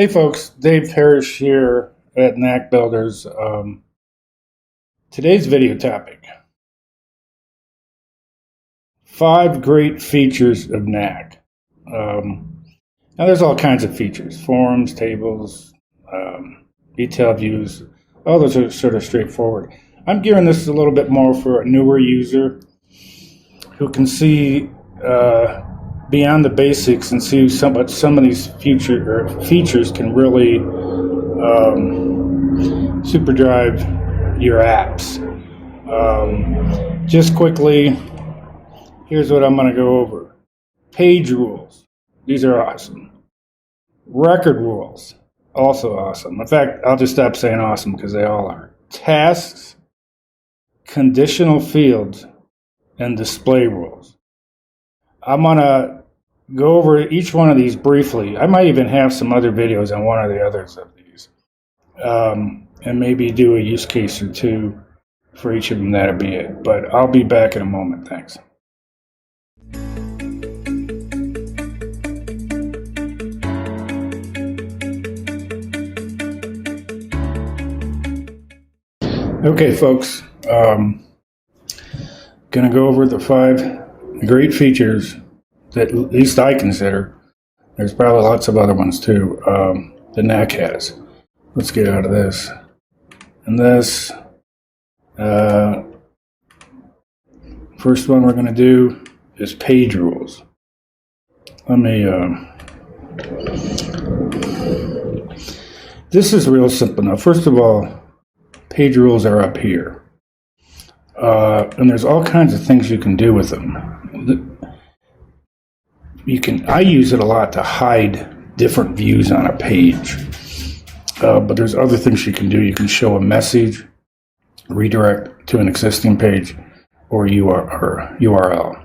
Hey folks, Dave Parrish here at Knack Builders. Today's video topic: 5 great features of Knack. Now there's all kinds of features: forms, tables, detailed views. All those are sort of straightforward. I'm gearing this a little bit more for a newer user who can see beyond the basics and see what some of these features can really super drive your apps. Just quickly, here's what I'm going to go over. Page rules. These are awesome. Record rules. Also awesome. In fact, I'll just stop saying awesome because they all are. Tasks, conditional fields, and display rules. I'm going to go over each one of these briefly. I might even have some other videos on one or the others of these. And maybe do a use case or two for each of them. That'll be it. But I'll be back in a moment. Thanks. Okay, folks. Going to go over the 5 great features that at least I consider. There's probably lots of other ones too that Knack has. Let's get out of this. And this first one we're going to do is page rules. Let me this is real simple now. First of all, page rules are up here. And there's all kinds of things you can do with them. I use it a lot to hide different views on a page. But there's other things you can do. You can show a message, redirect to an existing page, or URL.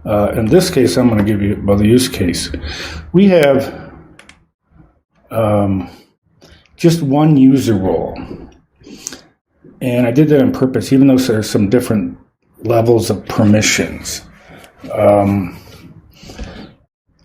In this case, I'm going to give you the use case. We have just one user role. And I did that on purpose, even though there's some different levels of permissions.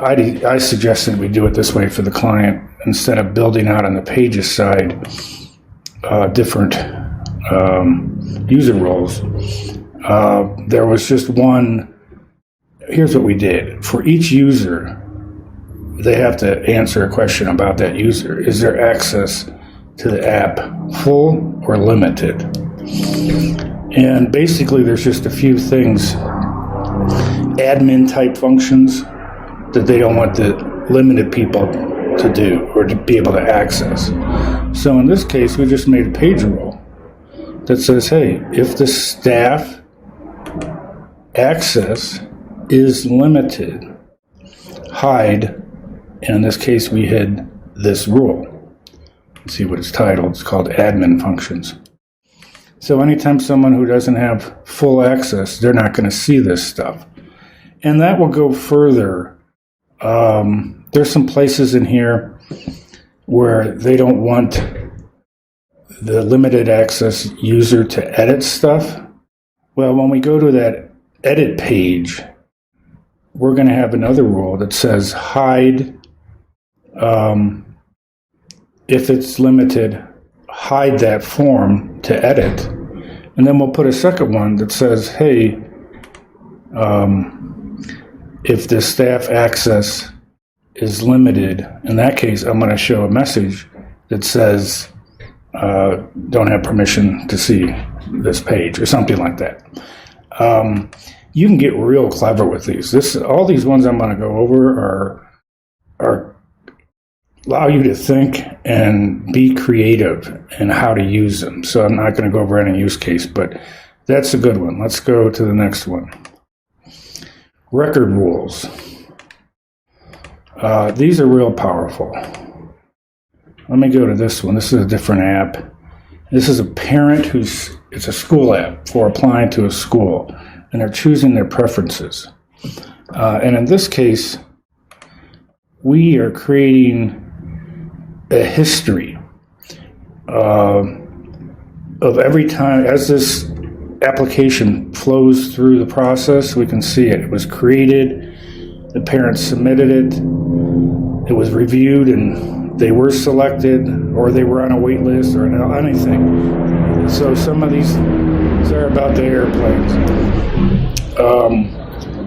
I suggested we do it this way for the client instead of building out on the pages side different user roles. There was just one. Here's what we did. For each user, they have to answer a question about that user. Is their access to the app full or limited? And basically there's just a few things, admin type functions that they don't want the limited people to do or to be able to access. So in this case, we just made a page rule that says, hey, if the staff access is limited, hide, and in this case we hid this rule. Let's see what it's titled. It's called admin functions. So anytime someone who doesn't have full access, they're not going to see this stuff. And that will go further. There's some places in here where they don't want the limited access user to edit stuff. Well, when we go to that edit page, we're going to have another rule that says hide. If it's limited, hide that form to edit. And then we'll put a second one that says, hey, if the staff access is limited, in that case, I'm going to show a message that says, don't have permission to see this page, or something like that. You can get real clever with these. All these ones I'm going to go over are allow you to think and be creative in how to use them. So I'm not going to go over any use case, but that's a good one. Let's go to the next one. Record rules. These are real powerful. Let me go to this one. This is a different app. This is a parent it's a school app for applying to a school, and they're choosing their preferences. And in this case, we are creating a history of every time as this application flows through the process. We can see it. It was created, the parents submitted it, it was reviewed and they were selected, or they were on a wait list, or anything. So some of these are about the airplanes.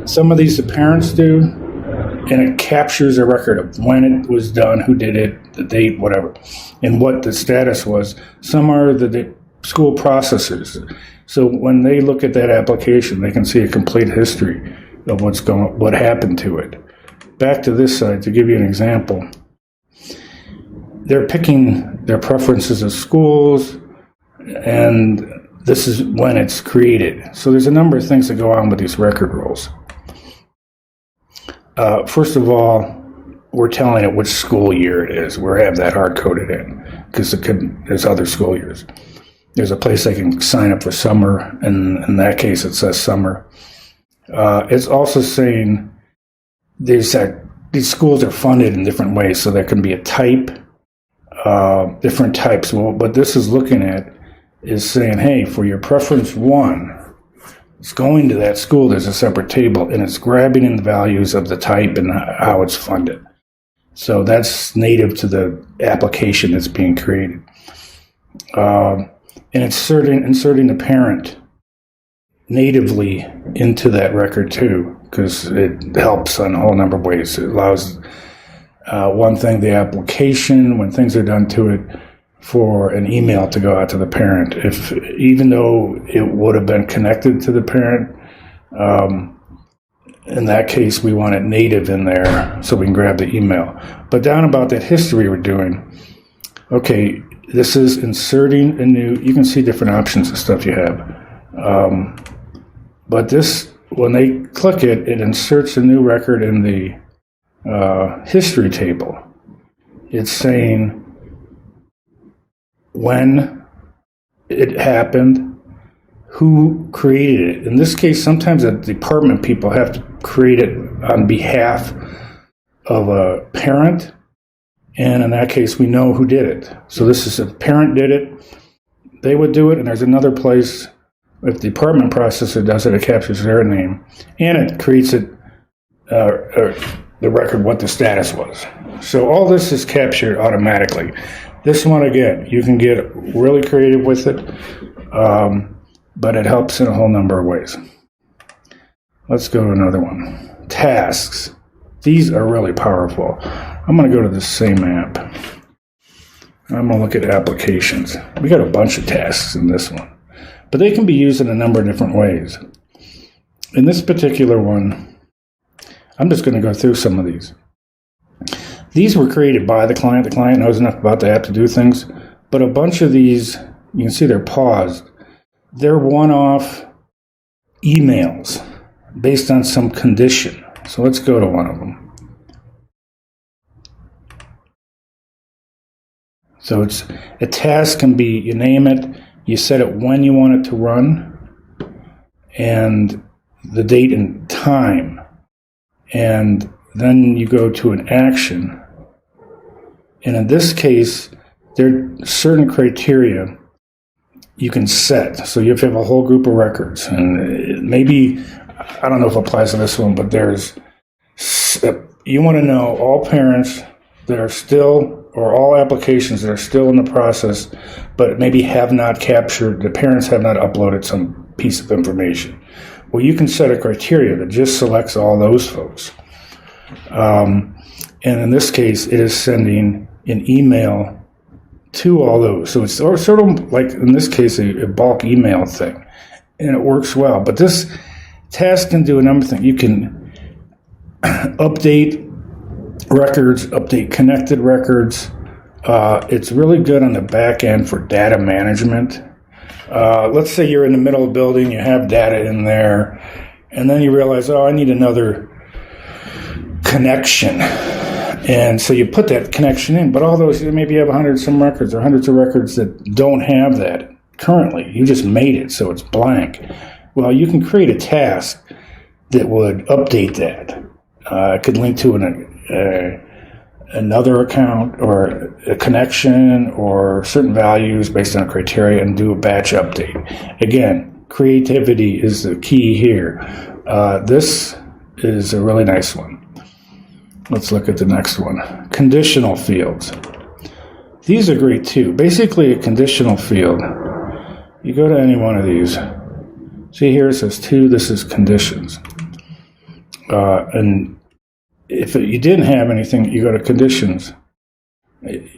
Some of these the parents do, and it captures a record of when it was done, who did it, the date, whatever, and what the status was. Some are the school processors. So when they look at that application, they can see a complete history of what happened to it. Back to this side, to give you an example, they're picking their preferences of schools, and this is when it's created. So there's a number of things that go on with these record rolls. First of all, we're telling it which school year it is. We have that hard-coded in, because there's other school years. There's a place they can sign up for summer, and in that case it says summer. It's also saying these schools are funded in different ways, so there can be a type, different types. Well, what this is looking at is saying, hey, for your preference 1, it's going to that school, there's a separate table, and it's grabbing in the values of the type and how it's funded. So that's native to the application that's being created. And inserting the parent natively into that record too, because it helps on a whole number of ways. It allows one thing, the application, when things are done to it, for an email to go out to the parent. Even though it would have been connected to the parent, in that case we want it native in there so we can grab the email. But down about that history we're doing, okay, this is inserting a new, you can see different options of stuff you have. But this, when they click it, it inserts a new record in the history table. It's saying when it happened, who created it. In this case, sometimes the department people have to create it on behalf of a parent, and in that case, we know who did it. So this is, if a parent did it, they would do it, and there's another place, if the department processor does it, it captures their name, and it creates it, the record, what the status was. So all this is captured automatically. This one, again, you can get really creative with it, but it helps in a whole number of ways. Let's go to another one. Tasks. These are really powerful. I'm going to go to the same app. I'm going to look at applications. We got a bunch of tasks in this one, but they can be used in a number of different ways. In this particular one, I'm just going to go through some of these. These were created by the client. The client knows enough about the app to do things, but a bunch of these, you can see they're paused. They're one-off emails based on some condition. So let's go to one of them. So it's a task can be, you name it, you set it when you want it to run, and the date and time, and then you go to an action. And in this case, there are certain criteria you can set. So you have to have a whole group of records. And maybe, I don't know if it applies to this one, but you want to know all parents that are still, or all applications that are still in the process, but maybe have not captured, the parents have not uploaded some piece of information. Well, you can set a criteria that just selects all those folks. And in this case, it is sending an email to all those. So it's sort of like, in this case, a bulk email thing. And it works well. But this task can do a number of things. You can update records, update connected records. It's really good on the back end for data management. Let's say you're in the middle of the building, you have data in there, and then you realize, I need another connection. And so you put that connection in, but all those, maybe you have 100 some records or hundreds of records that don't have that currently. You just made it, so it's blank. Well, you can create a task that would update that. It could link to another account or a connection or certain values based on criteria and do a batch update. Again, creativity is the key here. This is a really nice one. Let's look at the next one. conditional fields. These are great too. Basically, a conditional field, you go to any one of these. See here it says 2, this is conditions. And if you didn't have anything, you go to conditions,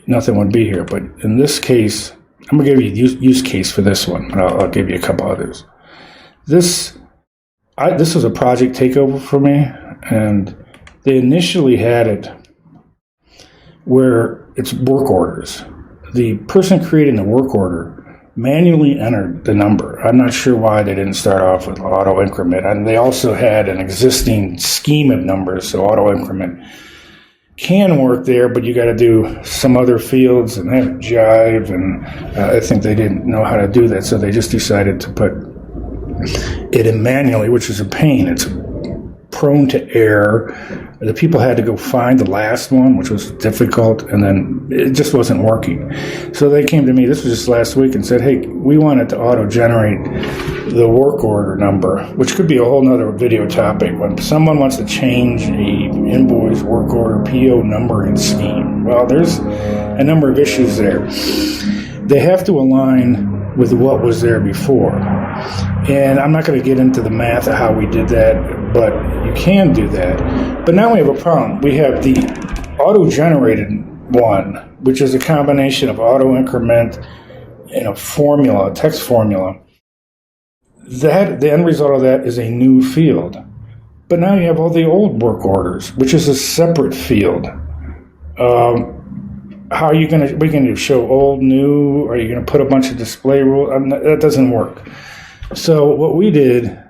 nothing would be here. But in this case, I'm going to give you a use case for this one, but I'll give you a couple others. This was a project takeover for me, and they initially had it where it's work orders. The person creating the work order manually entered the number. I'm not sure why they didn't start off with auto increment. And they also had an existing scheme of numbers, so auto increment can work there, but you got to do some other fields and have jive, and I think they didn't know how to do that, so they just decided to put it in manually, which is a pain. It's prone to error. The people had to go find the last one, which was difficult, and then it just wasn't working. So they came to me, this was just last week, and said, hey, we wanted to auto-generate the work order number, which could be a whole nother video topic. When someone wants to change a invoice, work order, PO numbering scheme, well, there's a number of issues there. They have to align with what was there before. And I'm not going to get into the math of how we did that, but you can do that. But now we have a problem. We have the auto-generated one, which is a combination of auto-increment and a formula, a text formula. That the end result of that is a new field. But now you have all the old work orders, which is a separate field. How are you going to, what are you going to do, show old, new? Are you going to put a bunch of display rules? That doesn't work. So what we did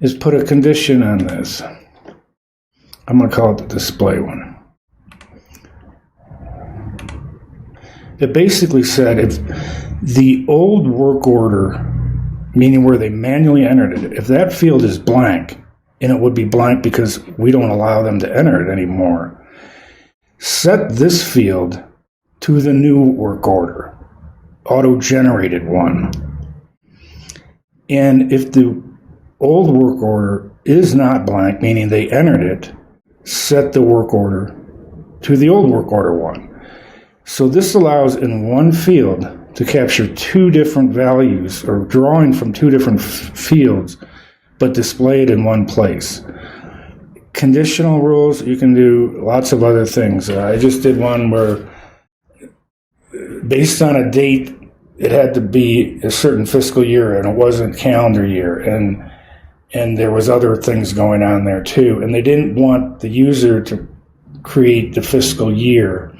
is put a condition on this. I'm going to call it the display one. It basically said if the old work order, meaning where they manually entered it, if that field is blank, and it would be blank because we don't allow them to enter it anymore, set this field to the new work order, auto-generated one. And if the old work order is not blank, meaning they entered it, set the work order to the old work order one. So this allows in one field to capture two different values, or drawing from two different fields, but displayed in one place. Conditional rules, you can do lots of other things. I just did one where based on a date, it had to be a certain fiscal year, and it wasn't calendar year, and there was other things going on there too. And they didn't want the user to create the fiscal year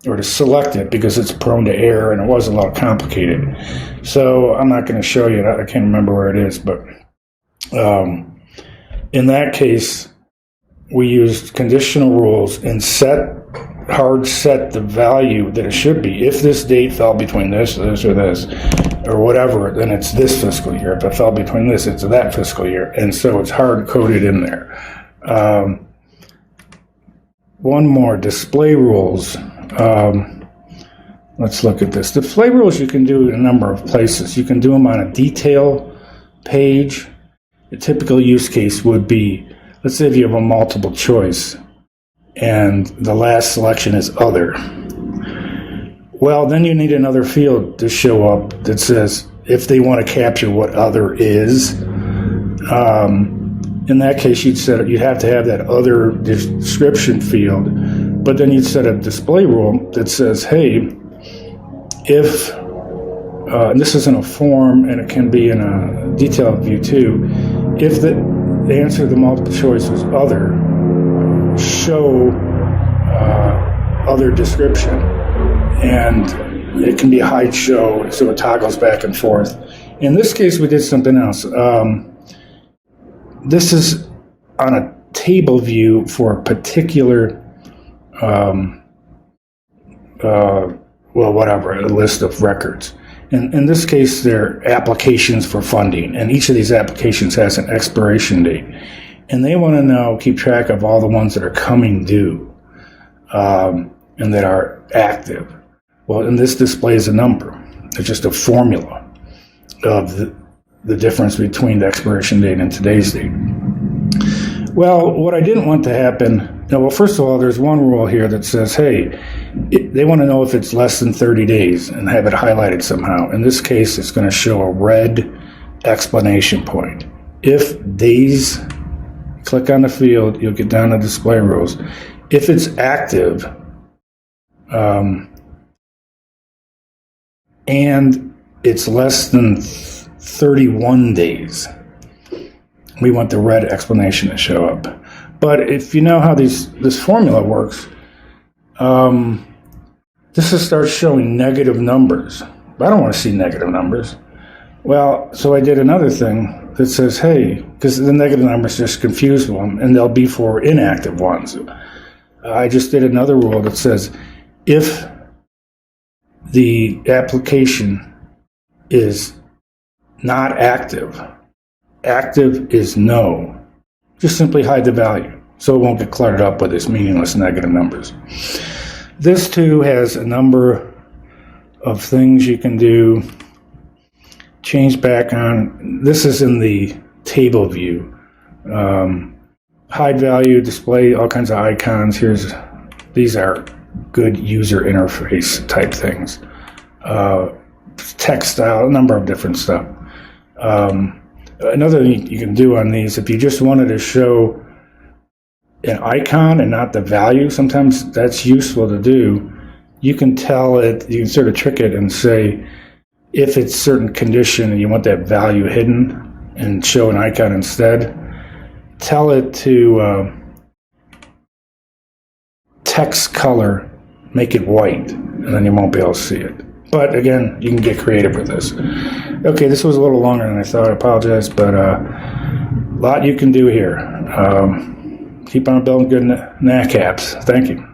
or to select it because it's prone to error, and it was a lot complicated. So I'm not going to show you, I can't remember where it is, but in that case, we used conditional rules and hard set the value that it should be. If this date fell between this, or this, or whatever, then it's this fiscal year. If it fell between this, it's that fiscal year. And so it's hard coded in there. One more, display rules. Let's look at this. Display rules you can do in a number of places. You can do them on a detail page. A typical use case would be, let's say if you have a multiple choice and the last selection is other. Well, then you need another field to show up that says if they want to capture what other is. In that case, you'd have to have that other description field, but then you'd set a display rule that says, hey, if, and this is in a form and it can be in a detailed view too, if the answer to the multiple choice was other, show other description. And it can be a hide show, so it toggles back and forth. In this case, we did something else. This is on a table view for a particular, a list of records. In this case, they're applications for funding, and each of these applications has an expiration date. And they want to keep track of all the ones that are coming due and that are active. Well, and this displays a number. It's just a formula of the difference between the expiration date and today's date. Well, what I didn't want to happen, well, first of all, there's one rule here that says, hey, they want to know if it's less than 30 days and have it highlighted somehow. In this case, it's going to show a red explanation point. If these, click on the field, you'll get down to display rules. If it's active, and it's less than 31 days, we want the red explanation to show up. But if you know how this formula works, this will start showing negative numbers. I don't want to see negative numbers. Well, so I did another thing that says, hey, because the negative numbers just confuse them, and they'll be for inactive ones. I just did another rule that says, if the application is not active, active is no, just simply hide the value so it won't get cluttered up with its meaningless negative numbers. This too has a number of things you can do. Change back on, this is in the table view. Hide value, display all kinds of icons. These are good user interface type things. Text style, a number of different stuff. Another thing you can do on these, if you just wanted to show an icon and not the value, sometimes that's useful to do. You can tell it, you can sort of trick it and say, if it's certain condition and you want that value hidden and show an icon instead, tell it to text color, make it white, and then you won't be able to see it. But again, you can get creative with this. Okay, this was a little longer than I thought. I apologize, but a lot you can do here. Keep on building good Knack apps. Thank you.